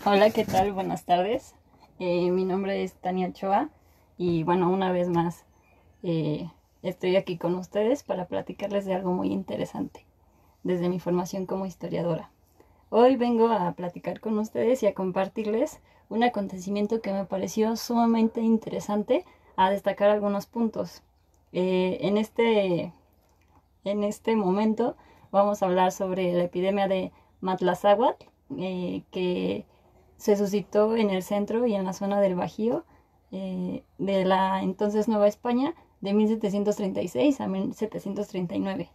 Hola, ¿qué tal? Buenas tardes. Mi nombre es Tania Ochoa y bueno, una vez más eh, estoy aquí con ustedes para platicarles de algo muy interesante desde mi formación como historiadora. Hoy vengo a platicar con ustedes y a compartirles un acontecimiento que me pareció sumamente interesante, a destacar algunos puntos. En este momento vamos a hablar sobre la epidemia de Matlazáhuatl, que se suscitó en el centro y en la zona del Bajío de la entonces Nueva España de 1736 a 1739.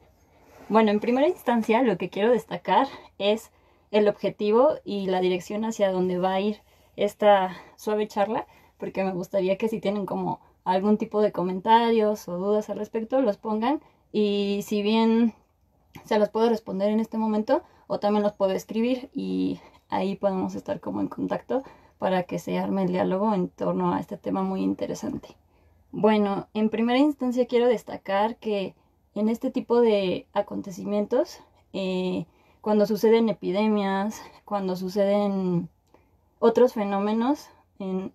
Bueno, en primera instancia lo que quiero destacar es el objetivo y la dirección hacia donde va a ir esta suave charla, porque me gustaría que si tienen como algún tipo de comentarios o dudas al respecto, los pongan y si bien se los puedo responder en este momento o también los puedo escribir y ahí podemos estar como en contacto para que se arme el diálogo en torno a este tema muy interesante. Bueno, en primera instancia quiero destacar que en este tipo de acontecimientos, cuando suceden epidemias, cuando suceden otros fenómenos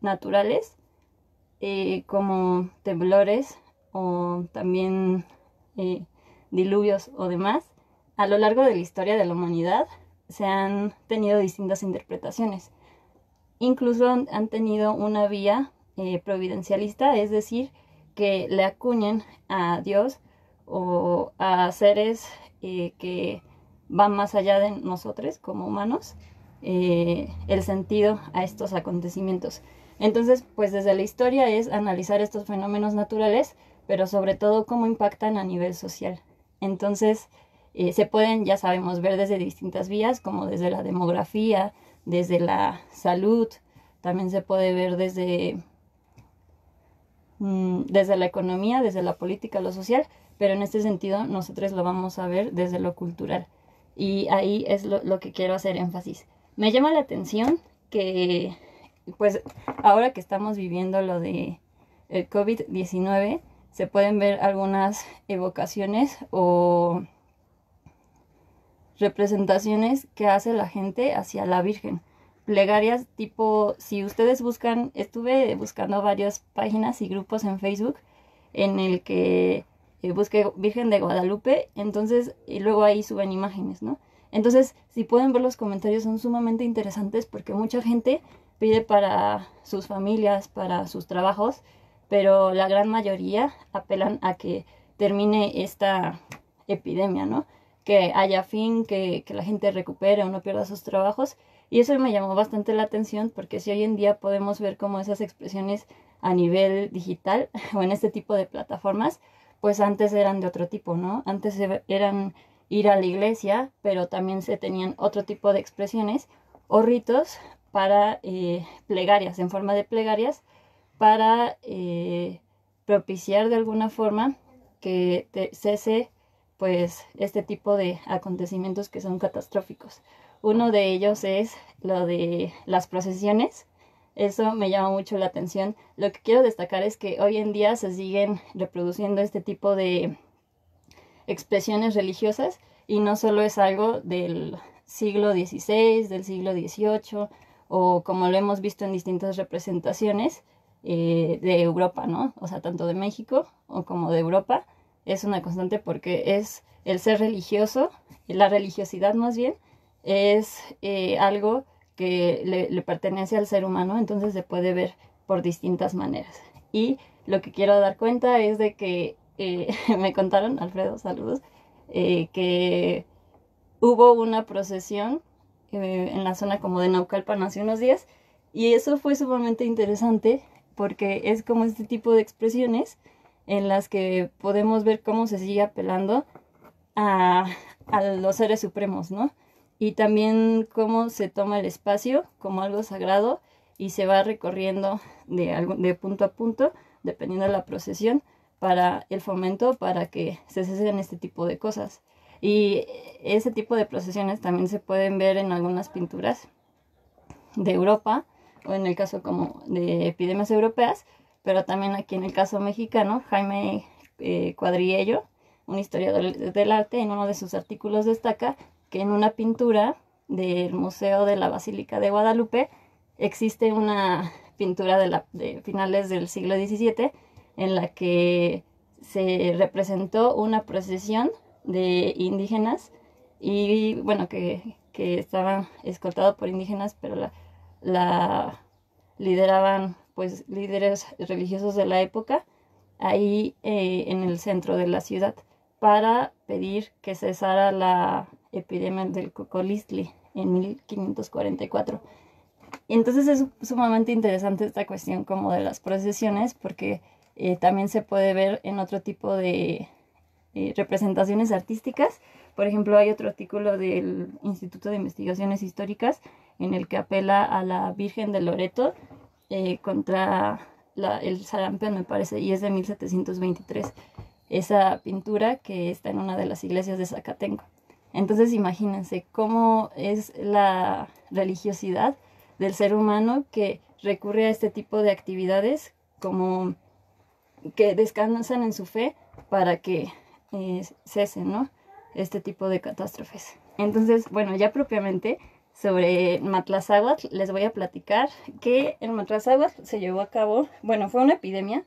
naturales, como temblores o también eh, diluvios o demás, a lo largo de la historia de la humanidad se han tenido distintas interpretaciones. Incluso han tenido una vía providencialista, es decir, que le acuñen a Dios o a seres que van más allá de nosotros como humanos el sentido a estos acontecimientos. Entonces, pues desde la historia es analizar estos fenómenos naturales, pero sobre todo cómo impactan a nivel social. Entonces, se pueden, ya sabemos, ver desde distintas vías, como desde la demografía, desde la salud, también se puede ver desde la economía, desde la política, lo social, pero en este sentido nosotros lo vamos a ver desde lo cultural. Y ahí es lo que quiero hacer énfasis. Me llama la atención que, pues, ahora que estamos viviendo lo de el COVID-19, se pueden ver algunas evocaciones o representaciones que hace la gente hacia la Virgen. Plegarias tipo, si ustedes buscan, estuve buscando varias páginas y grupos en Facebook en el que busqué Virgen de Guadalupe, entonces, y luego ahí suben imágenes, ¿no? Entonces, si pueden ver los comentarios, son sumamente interesantes porque mucha gente pide para sus familias, para sus trabajos, pero la gran mayoría apelan a que termine esta epidemia, ¿no? Que haya fin, que la gente recupere o no pierda sus trabajos. Y eso me llamó bastante la atención porque si hoy en día podemos ver como esas expresiones a nivel digital o en este tipo de plataformas, pues antes eran de otro tipo, ¿no? Antes eran ir a la iglesia, pero también se tenían otro tipo de expresiones o ritos para plegarias, en forma de plegarias, para propiciar de alguna forma que cese pues este tipo de acontecimientos que son catastróficos. Uno de ellos es lo de las procesiones. Eso me llama mucho la atención. Lo que quiero destacar es que hoy en día se siguen reproduciendo este tipo de expresiones religiosas y no solo es algo del siglo XVI, del siglo XVIII o como lo hemos visto en distintas representaciones de Europa, ¿no? O sea, tanto de México o como de Europa es una constante porque es el ser religioso, la religiosidad más bien, es algo que le pertenece al ser humano, entonces se puede ver por distintas maneras. Y lo que quiero dar cuenta es de que me contaron, Alfredo, saludos, que hubo una procesión en la zona como de Naucalpan hace unos días y eso fue sumamente interesante porque es como este tipo de expresiones en las que podemos ver cómo se sigue apelando a, a los seres supremos, ¿no? Y también cómo se toma el espacio como algo sagrado y se va recorriendo de punto a punto, dependiendo de la procesión, para el fomento, para que se cesen este tipo de cosas. Y ese tipo de procesiones también se pueden ver en algunas pinturas de Europa, o en el caso como de epidemias europeas, pero también aquí en el caso mexicano, Jaime Cuadriello, un historiador del arte, en uno de sus artículos destaca que en una pintura del Museo de la Basílica de Guadalupe existe una pintura de finales del siglo XVII en la que se representó una procesión de indígenas y bueno, que estaban escoltados por indígenas, pero la lideraban pues líderes religiosos de la época ahí en el centro de la ciudad para pedir que cesara la epidemia del cocolistli en 1544. Entonces es sumamente interesante esta cuestión como de las procesiones porque también se puede ver en otro tipo de representaciones artísticas. Por ejemplo, hay otro artículo del Instituto de Investigaciones Históricas en el que apela a la Virgen de Loreto contra el sarampión, me parece, y es de 1723. Esa pintura que está en una de las iglesias de Zacatenco. Entonces imagínense cómo es la religiosidad del ser humano que recurre a este tipo de actividades como que descansan en su fe para que cesen, ¿no?, este tipo de catástrofes. Entonces, bueno, ya propiamente sobre Matlazáhuatl les voy a platicar que en Matlazáhuatl se llevó a cabo, bueno, fue una epidemia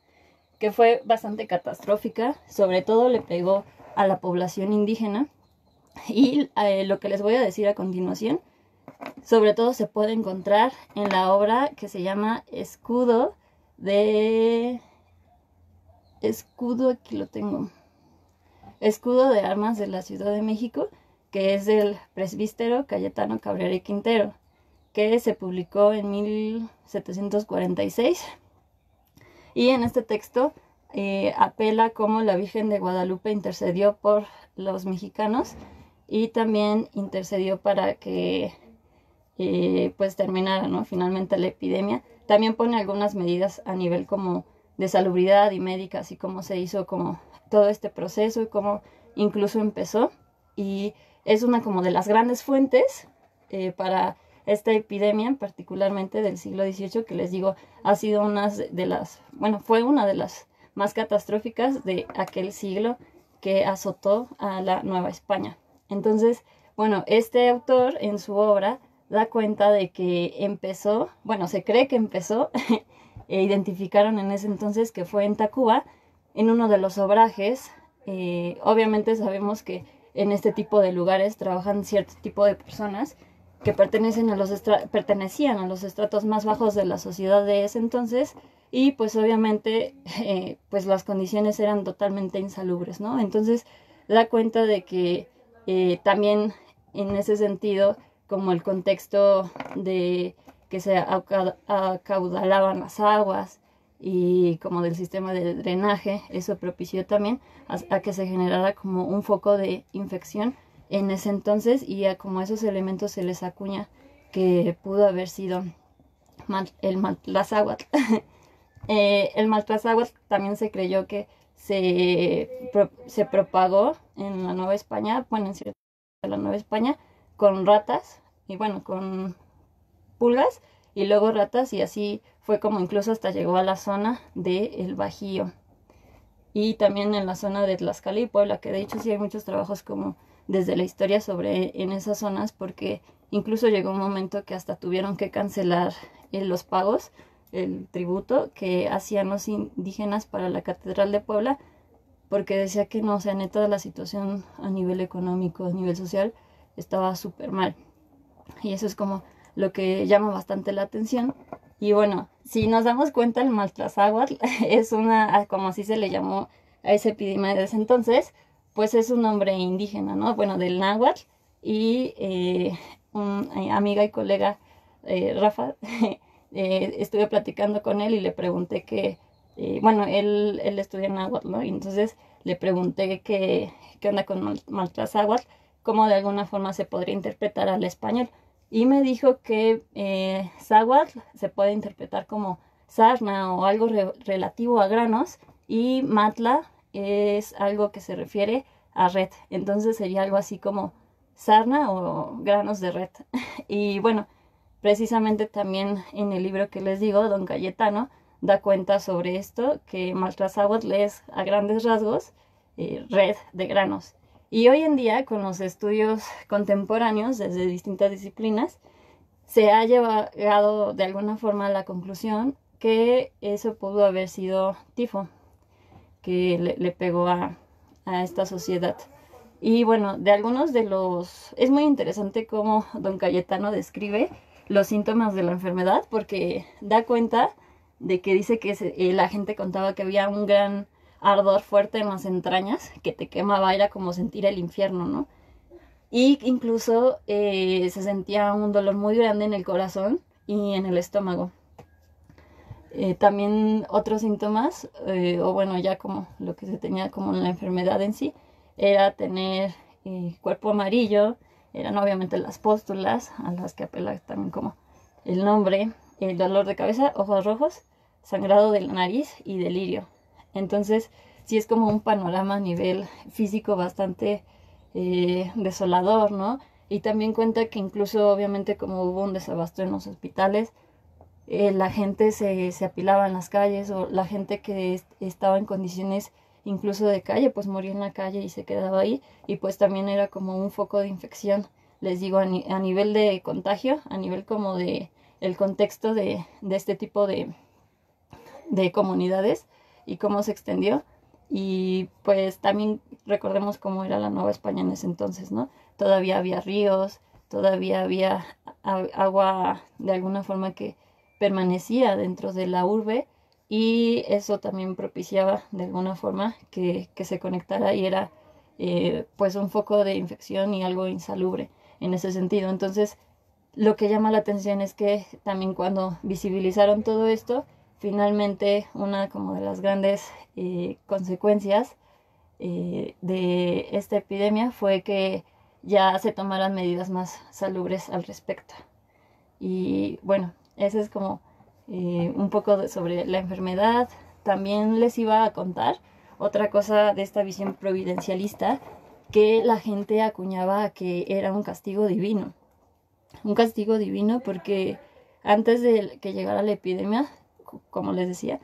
que fue bastante catastrófica, sobre todo le pegó a la población indígena y lo que les voy a decir a continuación, sobre todo se puede encontrar en la obra que se llama Escudo, aquí lo tengo, Escudo de Armas de la Ciudad de México, que es del presbítero Cayetano Cabrera y Quintero, que se publicó en 1746. Y en este texto apela cómo la Virgen de Guadalupe intercedió por los mexicanos y también intercedió para que pues terminara, ¿no?, finalmente la epidemia. También pone algunas medidas a nivel como de salubridad y médica, así como se hizo como todo este proceso y cómo incluso empezó. Y es una como de las grandes fuentes para esta epidemia, particularmente del siglo XVIII, que les digo, ha sido fue una de las más catastróficas de aquel siglo que azotó a la Nueva España. Entonces, bueno, este autor en su obra da cuenta de que empezó, bueno, se cree que empezó, identificaron en ese entonces que fue en Tacuba, en uno de los obrajes. Obviamente sabemos que en este tipo de lugares trabajan cierto tipo de personas que pertenecían a los estratos más bajos de la sociedad de ese entonces y pues obviamente pues las condiciones eran totalmente insalubres, ¿no? Entonces da cuenta de que también en ese sentido, como el contexto de que se acaudalaban las aguas y como del sistema de drenaje, eso propició también a que se generara como un foco de infección en ese entonces y a como esos elementos se les acuña que pudo haber sido el Matlazáhuatl. El Matlazáhuatl también se creyó que se propagó en la Nueva España, bueno, en cierta la Nueva España, con ratas y bueno, con pulgas y luego ratas, y así fue como incluso hasta llegó a la zona del Bajío y también en la zona de Tlaxcala y Puebla, que de hecho sí hay muchos trabajos como desde la historia en esas zonas, porque incluso llegó un momento que hasta tuvieron que cancelar los pagos, el tributo que hacían los indígenas para la Catedral de Puebla, porque decía que no, o sea, neta la situación a nivel económico, a nivel social, estaba súper mal. Y eso es como lo que llama bastante la atención. Y bueno, si nos damos cuenta, el Matlazáhuatl es como así se le llamó a esa epidemia desde entonces, pues es un nombre indígena, ¿no? Bueno, del náhuatl. Y un amiga y colega, Rafa, estuve platicando con él y le pregunté bueno, él estudia náhuatl, ¿no? Y entonces le pregunté qué onda con Matlazáhuatl, cómo de alguna forma se podría interpretar al español. Y me dijo que záhuatl se puede interpretar como sarna o algo relativo a granos, y matla es algo que se refiere a red. Entonces sería algo así como sarna o granos de red. Y bueno, precisamente también en el libro que les digo, don Cayetano da cuenta sobre esto, que Matlazáhuatl es a grandes rasgos red de granos. Y hoy en día, con los estudios contemporáneos desde distintas disciplinas, se ha llegado de alguna forma a la conclusión que eso pudo haber sido tifo, que le pegó a esta sociedad. Y bueno, de algunos de los... Es muy interesante cómo don Cayetano describe los síntomas de la enfermedad, porque da cuenta de que dice que la gente contaba que había un gran ardor fuerte en las entrañas, que te quemaba, era como sentir el infierno, ¿no? Y incluso se sentía un dolor muy grande en el corazón y en el estómago. También otros síntomas, o bueno, ya como lo que se tenía como la enfermedad en sí, era tener cuerpo amarillo, eran obviamente las pústulas, a las que apela también como el nombre, el dolor de cabeza, ojos rojos, sangrado de la nariz y delirio. Entonces, sí es como un panorama a nivel físico bastante desolador, ¿no? Y también cuenta que incluso obviamente como hubo un desabasto en los hospitales, la gente se apilaba en las calles, o la gente que estaba en condiciones incluso de calle, pues moría en la calle y se quedaba ahí, y pues también era como un foco de infección, les digo, a nivel de contagio, a nivel como de el contexto de este tipo de comunidades y cómo se extendió. Y pues también recordemos cómo era la Nueva España en ese entonces, ¿no? Todavía había ríos, todavía había agua de alguna forma que permanecía dentro de la urbe, y eso también propiciaba de alguna forma que se conectara, y era pues un foco de infección y algo insalubre en ese sentido. Entonces, lo que llama la atención es que también cuando visibilizaron todo esto, finalmente una como de las grandes consecuencias de esta epidemia fue que ya se tomaran medidas más salubres al respecto. Y bueno, ese es como un poco sobre la enfermedad. También les iba a contar otra cosa de esta visión providencialista, que la gente acuñaba que era un castigo divino. Un castigo divino porque antes de que llegara la epidemia, como les decía,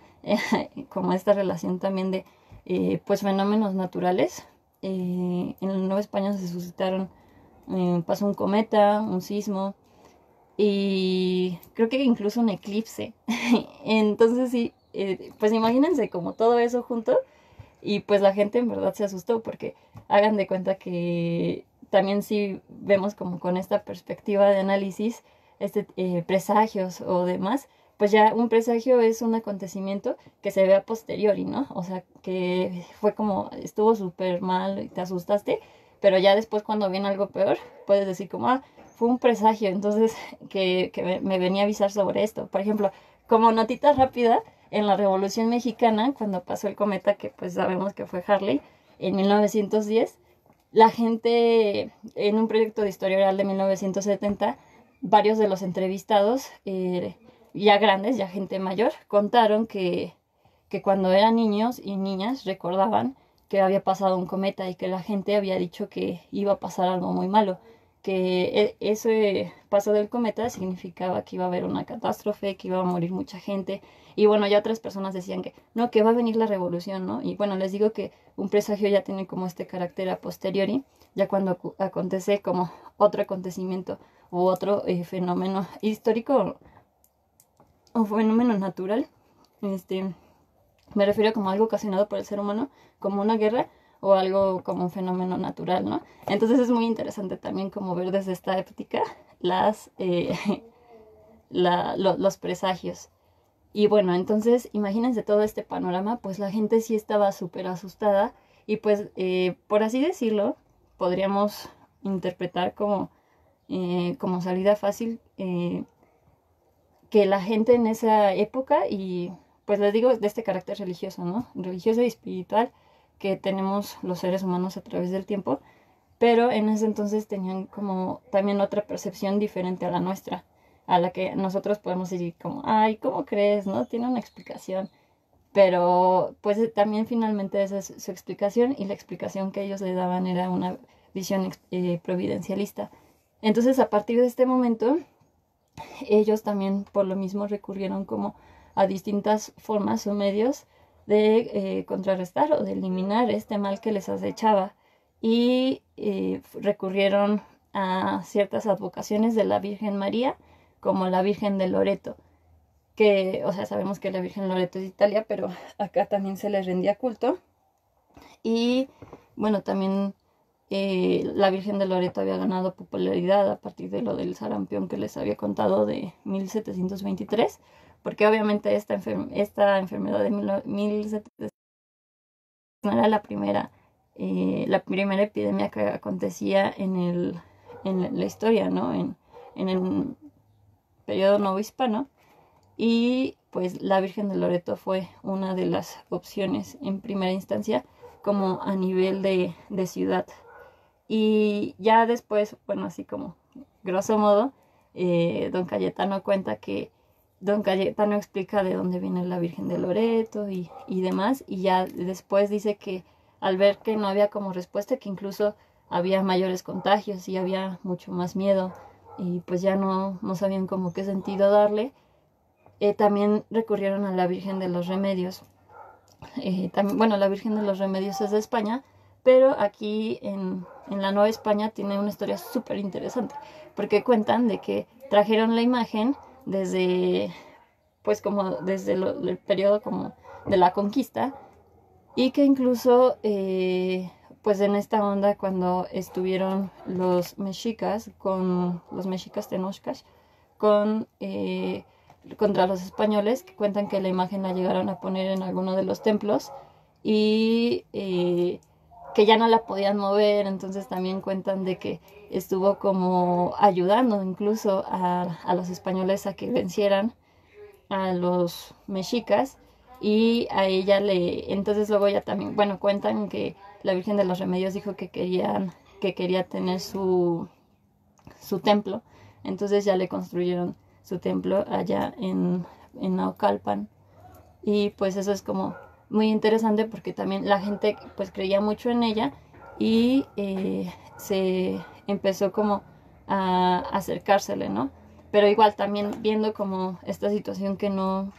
como esta relación también de pues fenómenos naturales, en la Nueva España se suscitaron, pasó un cometa, un sismo, y creo que incluso un eclipse. Entonces sí, pues imagínense como todo eso junto, y pues la gente en verdad se asustó, porque hagan de cuenta que también si vemos como con esta perspectiva de análisis, presagios o demás, pues ya un presagio es un acontecimiento que se ve a posteriori, ¿no? O sea, que fue como, estuvo súper mal y te asustaste, pero ya después cuando viene algo peor, puedes decir como, ah, fue un presagio, entonces que me venía a avisar sobre esto. Por ejemplo, como notita rápida, en la Revolución Mexicana, cuando pasó el cometa, que pues sabemos que fue Halley, en 1910, la gente, en un proyecto de historia oral de 1970, varios de los entrevistados, ya grandes, ya gente mayor, contaron que cuando eran niños y niñas recordaban que había pasado un cometa y que la gente había dicho que iba a pasar algo muy malo, que ese paso del cometa significaba que iba a haber una catástrofe, que iba a morir mucha gente. Y bueno, ya otras personas decían que no, que va a venir la revolución, ¿no? Y bueno, les digo que un presagio ya tiene como este carácter a posteriori, ya cuando acontece como otro acontecimiento u otro fenómeno histórico o fenómeno natural. Me refiero como algo ocasionado por el ser humano, como una guerra, o algo como un fenómeno natural, ¿no? Entonces es muy interesante también como ver desde esta óptica los presagios. Y bueno, entonces imagínense todo este panorama, pues la gente sí estaba súper asustada, y pues por así decirlo, podríamos interpretar como salida fácil que la gente en esa época, y pues les digo de este carácter religioso, ¿no? Religioso y espiritual que tenemos los seres humanos a través del tiempo, pero en ese entonces tenían como también otra percepción diferente a la nuestra, a la que nosotros podemos decir como, ay, ¿cómo crees? ¿No? Tiene una explicación. Pero pues también finalmente esa es su explicación, y la explicación que ellos le daban era una visión providencialista. Entonces a partir de este momento, ellos también por lo mismo recurrieron como a distintas formas o medios de contrarrestar o de eliminar este mal que les acechaba, y recurrieron a ciertas advocaciones de la Virgen María como la Virgen de Loreto, que, o sea, sabemos que la Virgen de Loreto es de Italia, pero acá también se le rendía culto. Y bueno, también la Virgen de Loreto había ganado popularidad a partir de lo del sarampión que les había contado de 1723, porque obviamente esta enfermedad de 1723 no era la primera epidemia que acontecía en la historia, ¿no? En el periodo novohispano. Y pues la Virgen de Loreto fue una de las opciones en primera instancia, como a nivel de ciudad. Y ya después, bueno, así como grosso modo, don Cayetano cuenta que don Cayetano explica de dónde viene la Virgen de Loreto y demás, y ya después dice que al ver que no había como respuesta, que incluso había mayores contagios y había mucho más miedo, y pues ya no sabían como qué sentido darle, también recurrieron a la Virgen de los Remedios. También, bueno, la Virgen de los Remedios es de España, pero aquí en la Nueva España tiene una historia súper interesante, porque cuentan de que trajeron la imagen desde, pues como desde el periodo como de la conquista, y que incluso, pues en esta onda cuando estuvieron los mexicas, con los mexicas tenochcas, con contra los españoles, que cuentan que la imagen la llegaron a poner en alguno de los templos y que ya no la podían mover. Entonces también cuentan de que estuvo como ayudando incluso a los españoles a que vencieran a los mexicas, y a ella entonces luego ya también, bueno, cuentan que la Virgen de los Remedios dijo que quería tener su templo, entonces ya le construyeron su templo allá en Naucalpan. Y pues eso es como muy interesante, porque también la gente pues creía mucho en ella, y se empezó como a acercársele, ¿no? Pero igual también viendo como esta situación que no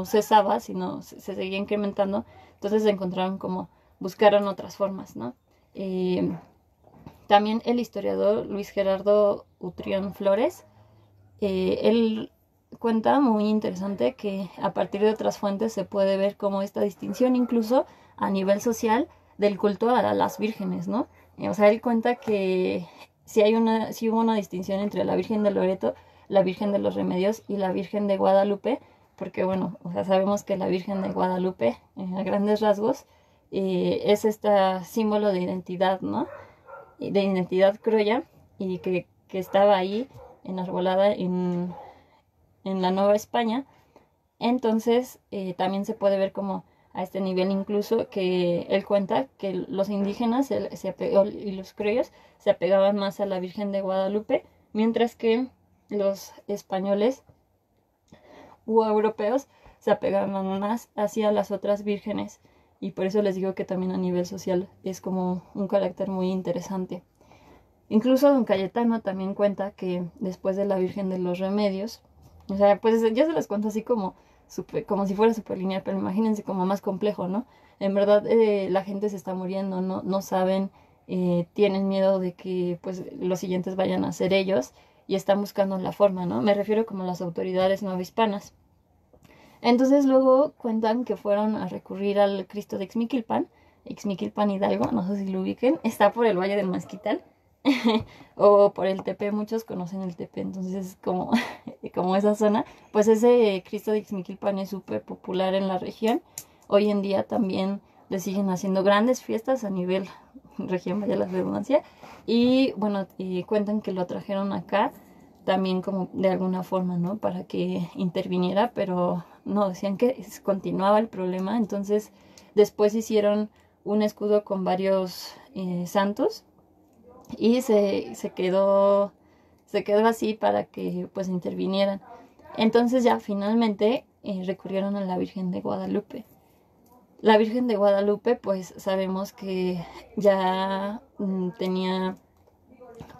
cesaba, sino se seguía incrementando, entonces encontraron como, buscaron otras formas, ¿no? También el historiador Luis Gerardo Utrión Flores, él cuenta muy interesante que a partir de otras fuentes se puede ver como esta distinción incluso a nivel social del culto a las vírgenes, ¿no? O sea, él cuenta que si hubo una distinción entre la Virgen de Loreto, la Virgen de los Remedios y la Virgen de Guadalupe, porque bueno, o sea, sabemos que la Virgen de Guadalupe, a grandes rasgos, es este símbolo de identidad, ¿no? De identidad criolla, y que estaba ahí enarbolada en la Nueva España. Entonces también se puede ver como a este nivel incluso que él cuenta que los indígenas y los criollos se apegaban más a la Virgen de Guadalupe, mientras que los españoles u europeos se apegaban más hacia las otras vírgenes, y por eso les digo que también a nivel social es como un carácter muy interesante. Incluso don Cayetano también cuenta que después de la Virgen de los Remedios, o sea, pues yo se las cuento así como si fuera súper lineal, pero imagínense como más complejo, ¿no? En verdad la gente se está muriendo, no saben, tienen miedo de que pues los siguientes vayan a ser ellos, y están buscando la forma, ¿no? Me refiero como las autoridades novohispanas. Entonces luego cuentan que fueron a recurrir al Cristo de Ixmiquilpan Hidalgo, no sé si lo ubiquen, está por el Valle del Mezquital. O por el Tepe, muchos conocen el Tepe, entonces es como, como esa zona. Pues ese Cristo de Ixmiquilpan es súper popular en la región. Hoy en día también le siguen haciendo grandes fiestas a nivel región, vaya la redundancia. Y bueno, cuentan que lo trajeron acá también como de alguna forma, ¿no? Para que interviniera, pero no, decían que continuaba el problema. Entonces después hicieron un escudo con varios santos, y se quedó así para que pues intervinieran. Entonces ya finalmente recurrieron a la Virgen de Guadalupe. La Virgen de Guadalupe pues sabemos que ya tenía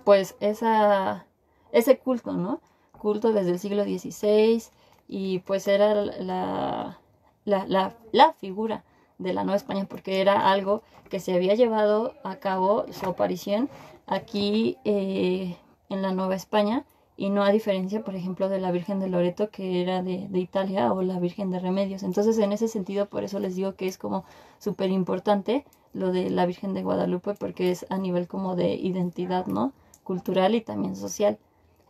pues ese culto, ¿no? Culto desde el siglo XVI, y pues era la figura de la Nueva España, porque era algo que se había llevado a cabo su aparición aquí en la Nueva España, y no a diferencia, por ejemplo, de la Virgen de Loreto, que era de Italia, o la Virgen de Remedios. Entonces, en ese sentido, por eso les digo que es como súper importante lo de la Virgen de Guadalupe, porque es a nivel como de identidad, ¿no? Cultural y también social.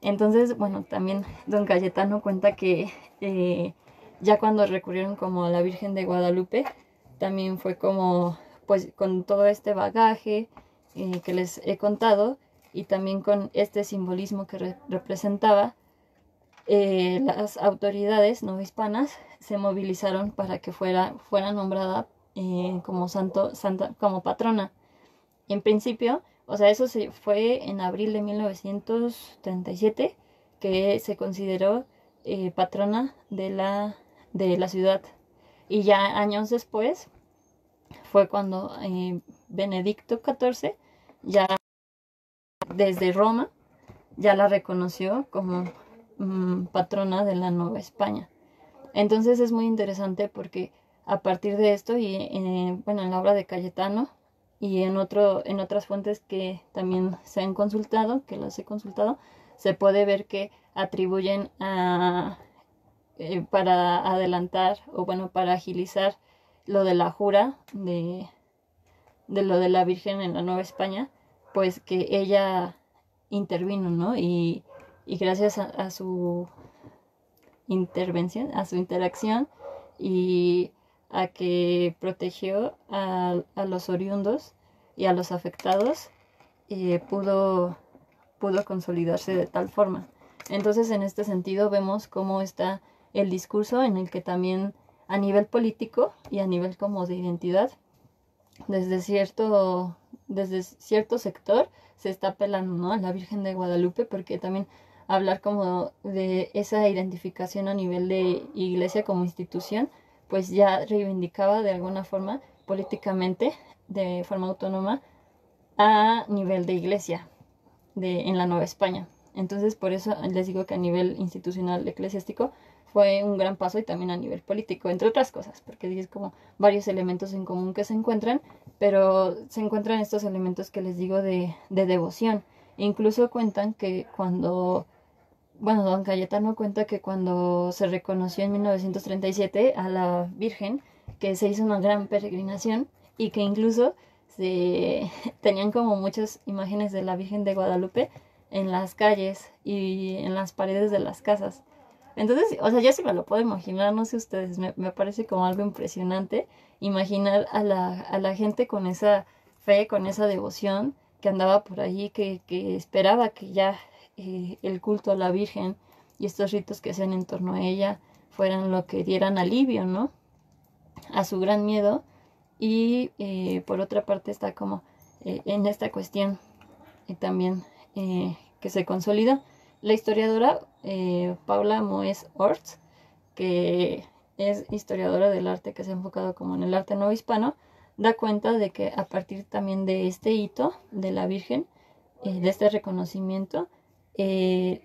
Entonces, bueno, también don Cayetano cuenta que ya cuando recurrieron como a la Virgen de Guadalupe, también fue como, pues, con todo este bagaje que les he contado, y también con este simbolismo que representaba, las autoridades no hispanas se movilizaron para que fuera nombrada como santa, como patrona. En principio, o sea, eso se fue en abril de 1937, que se consideró patrona de la ciudad. Y ya años después fue cuando Benedicto XIV, ya desde Roma, ya la reconoció como patrona de la Nueva España. Entonces es muy interesante porque a partir de esto, y bueno, en la obra de Cayetano y en otras fuentes que también se han consultado, que las he consultado, se puede ver que atribuyen para adelantar, o bueno, para agilizar lo de la jura de lo de la Virgen en la Nueva España, pues que ella intervino, ¿no? Y gracias a su intervención, a su interacción, y a que protegió a los oriundos y a los afectados, pudo consolidarse de tal forma. Entonces, en este sentido, vemos cómo está el discurso en el que también a nivel político y a nivel como de identidad, desde cierto sector se está apelando, ¿no?, a la Virgen de Guadalupe, porque también hablar como de esa identificación a nivel de iglesia como institución, pues ya reivindicaba de alguna forma políticamente, de forma autónoma, a nivel de iglesia en la Nueva España. Entonces, por eso les digo que a nivel institucional eclesiástico fue un gran paso, y también a nivel político, entre otras cosas, porque es como varios elementos en común que se encuentran, pero se encuentran estos elementos que les digo de devoción. E incluso cuentan que bueno, don Cayetano cuenta que cuando se reconoció en 1937 a la Virgen, que se hizo una gran peregrinación, y que incluso tenían como muchas imágenes de la Virgen de Guadalupe en las calles y en las paredes de las casas. Entonces, o sea, ya se me lo puedo imaginar, no sé ustedes, me parece como algo impresionante imaginar a la gente con esa fe, con esa devoción, que andaba por allí, que esperaba que ya el culto a la Virgen y estos ritos que hacían en torno a ella fueran lo que dieran alivio, ¿no?, a su gran miedo. Y por otra parte está como en esta cuestión también que se consolida la historiadora Paula Moes Orts, que es historiadora del arte, que se ha enfocado como en el arte nuevo hispano, da cuenta de que a partir también de este hito de la Virgen, de este reconocimiento,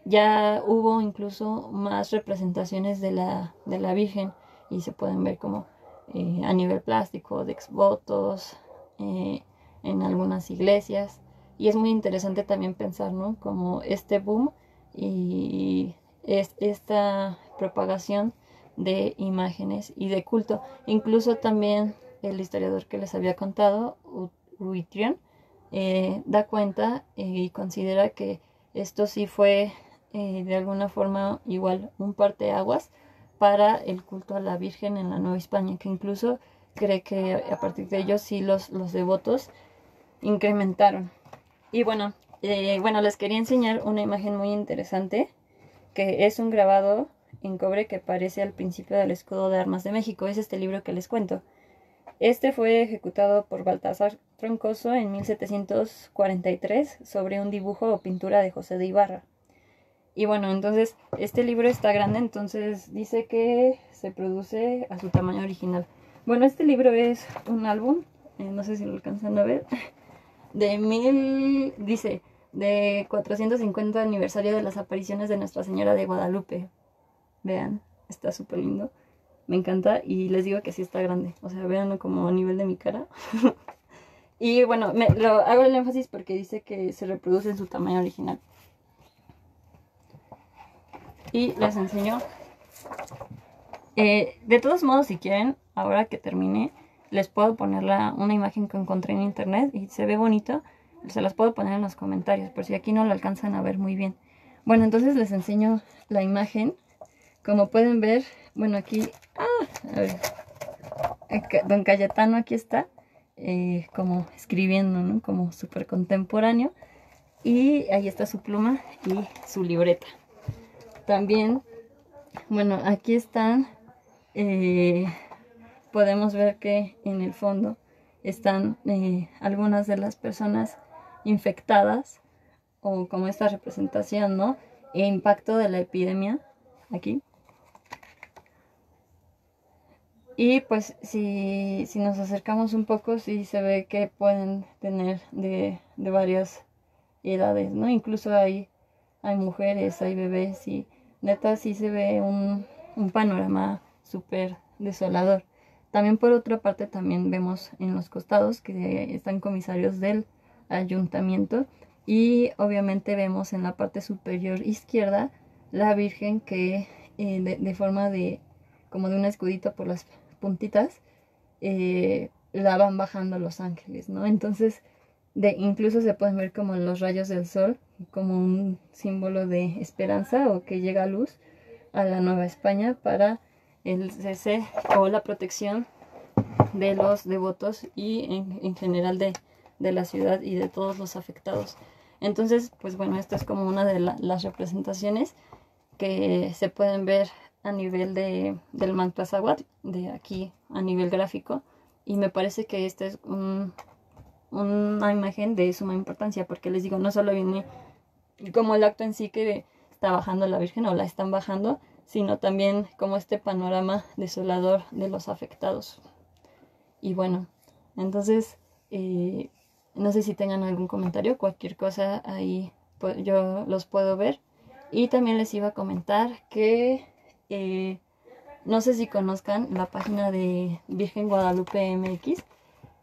ya hubo incluso más representaciones de la Virgen, y se pueden ver como a nivel plástico, de exvotos, en algunas iglesias. Y es muy interesante también pensar, ¿no?, como este boom y esta propagación de imágenes y de culto. Incluso también el historiador que les había contado, Huitrión, da cuenta y considera que esto sí fue de alguna forma igual un parteaguas para el culto a la Virgen en la Nueva España, que incluso cree que a partir de ellos sí los devotos incrementaron. Y bueno, les quería enseñar una imagen muy interesante, que es un grabado en cobre que aparece al principio del escudo de armas de México. Es este libro que les cuento. Este fue ejecutado por Baltasar Troncoso en 1743 sobre un dibujo o pintura de José de Ibarra. Y bueno, entonces este libro está grande, entonces dice que se produce a su tamaño original. Bueno, este libro es un álbum, no sé si lo alcanzan a ver, de 450 aniversario de las apariciones de Nuestra Señora de Guadalupe. Vean, está súper lindo. Me encanta, y les digo que sí está grande. O sea, veanlo como a nivel de mi cara. Y bueno, lo hago el énfasis porque dice que se reproduce en su tamaño original. y les enseño. De todos modos, si quieren, ahora que termine, les puedo poner una imagen que encontré en internet y se ve bonito. Se las puedo poner en los comentarios, por si aquí no lo alcanzan a ver muy bien. Bueno, entonces les enseño la imagen. Como pueden ver, bueno, aquí, a ver, don Cayetano aquí está, como escribiendo, ¿no? Como súper contemporáneo. Y ahí está su pluma y su libreta. También, bueno, aquí están, podemos ver que en el fondo están algunas de las personas infectadas, o como esta representación, ¿no? E impacto de la epidemia, aquí. Y pues si nos acercamos un poco, sí se ve que pueden tener de varias edades, ¿no? Incluso hay mujeres, hay bebés y neta sí se ve un panorama súper desolador. También por otra parte también vemos en los costados que están comisarios del ayuntamiento y obviamente vemos en la parte superior izquierda la Virgen que de forma de como de un escudito por las puntitas la van bajando los ángeles, ¿no? Entonces incluso se pueden ver como los rayos del sol, como un símbolo de esperanza o que llega luz a la Nueva España para el cese o la protección de los devotos y en general de la ciudad y de todos los afectados. Entonces, pues bueno, esta es como una de las representaciones que se pueden ver a nivel del manto Azahuatl, de aquí a nivel gráfico, y me parece que esta es una imagen de suma importancia, porque les digo, no solo viene como el acto en sí que está bajando la Virgen o la están bajando, sino también como este panorama desolador de los afectados. Y bueno, entonces no sé si tengan algún comentario, cualquier cosa ahí yo los puedo ver. Y también les iba a comentar que no sé si conozcan la página de Virgen Guadalupe MX.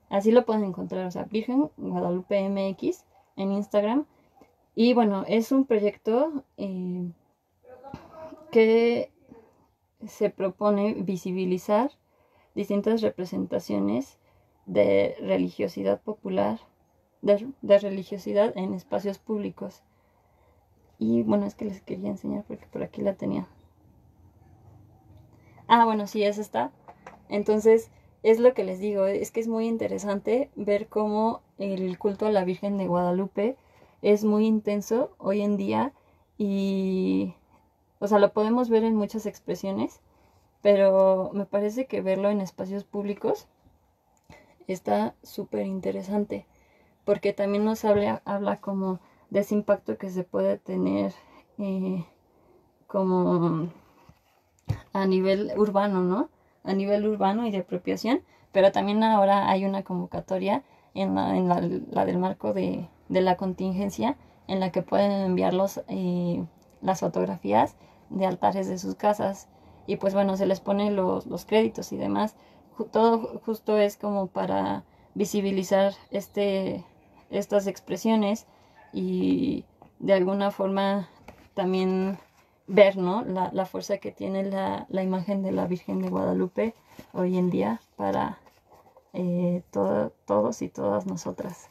Así lo pueden encontrar, o sea, Virgen Guadalupe MX en Instagram. Y bueno, es un proyecto que se propone visibilizar distintas representaciones de religiosidad popular, de religiosidad en espacios públicos. Y bueno, es que les quería enseñar porque por aquí la tenía. Bueno, sí, esa está. Entonces, es lo que les digo, es que es muy interesante ver cómo el culto a la Virgen de Guadalupe es muy intenso hoy en día y, o sea, lo podemos ver en muchas expresiones, pero me parece que verlo en espacios públicos está súper interesante, porque también nos habla como de ese impacto que se puede tener como a nivel urbano, ¿no? A nivel urbano y de apropiación, pero también ahora hay una convocatoria en la del marco de la contingencia, en la que pueden enviar las fotografías de altares de sus casas y pues bueno, se les pone los créditos y demás. Todo justo es como para visibilizar estas expresiones y de alguna forma también ver, ¿no? la fuerza que tiene la imagen de la Virgen de Guadalupe hoy en día para todos y todas nosotras.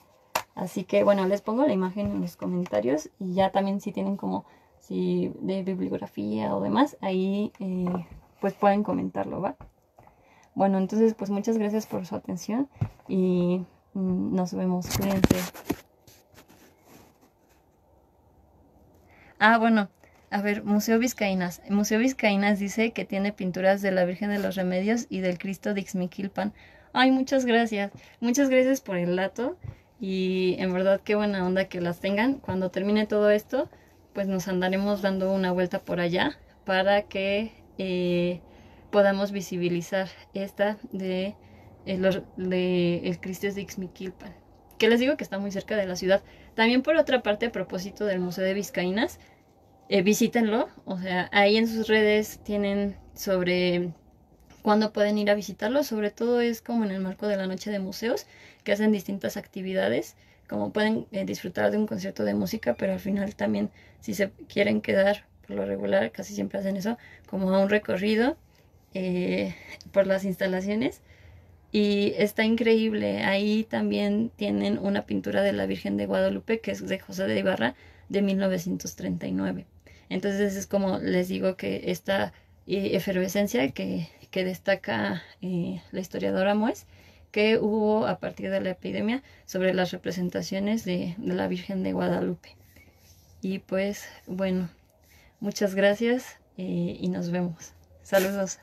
Así que bueno, les pongo la imagen en los comentarios y ya también si tienen como si de bibliografía o demás, ahí pues pueden comentarlo, ¿va? Bueno, entonces pues muchas gracias por su atención y nos vemos, cuídense. Bueno, a ver, Museo Vizcaínas. Museo Vizcaínas dice que tiene pinturas de la Virgen de los Remedios y del Cristo de Ixmiquilpan. Ay, muchas gracias. Muchas gracias por el dato y en verdad qué buena onda que las tengan. Cuando termine todo esto, pues nos andaremos dando una vuelta por allá para que podamos visibilizar esta de el Cristo de Ixmiquilpan, que les digo que está muy cerca de la ciudad. También por otra parte, a propósito del Museo de Vizcaínas, visítenlo, o sea, ahí en sus redes tienen sobre cuándo pueden ir a visitarlo, sobre todo es como en el marco de la noche de museos, que hacen distintas actividades, como pueden disfrutar de un concierto de música, pero al final también si se quieren quedar por lo regular casi siempre hacen eso, como a un recorrido por las instalaciones. Y está increíble. Ahí también tienen una pintura de la Virgen de Guadalupe, que es de José de Ibarra, de 1939. Entonces es como les digo que esta efervescencia que destaca la historiadora Moes, que hubo a partir de la epidemia sobre las representaciones de la Virgen de Guadalupe. Y pues bueno, muchas gracias y nos vemos. Saludos.